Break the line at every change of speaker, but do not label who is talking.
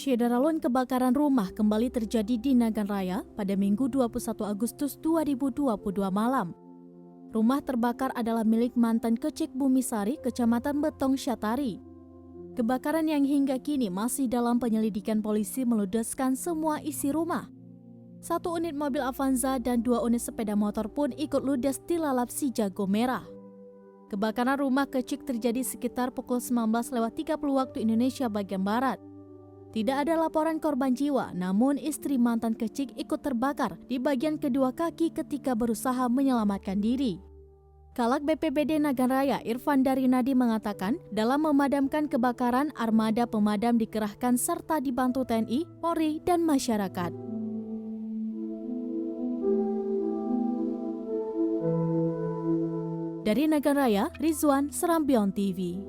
Syedaralun kebakaran rumah kembali terjadi di Nagan Raya pada Minggu 21 Agustus 2022 malam. Rumah terbakar adalah milik mantan Kecik Bumisari, Kecamatan Betong Syatari. Kebakaran yang hingga kini masih dalam penyelidikan polisi meludeskan semua isi rumah. 1 unit mobil Avanza dan 2 unit sepeda motor pun ikut ludes dilalap si jago merah. Kebakaran rumah Kecik terjadi sekitar pukul 19.30 waktu Indonesia bagian Barat. Tidak ada laporan korban jiwa, namun istri mantan Kecik ikut terbakar di bagian kedua kaki ketika berusaha menyelamatkan diri. Kalak BPBD Nagan Raya Irfan Darinadi mengatakan, dalam memadamkan kebakaran, armada pemadam dikerahkan serta dibantu TNI, Polri, dan masyarakat. Dari Nagan Raya, Rizwan, Serambion TV.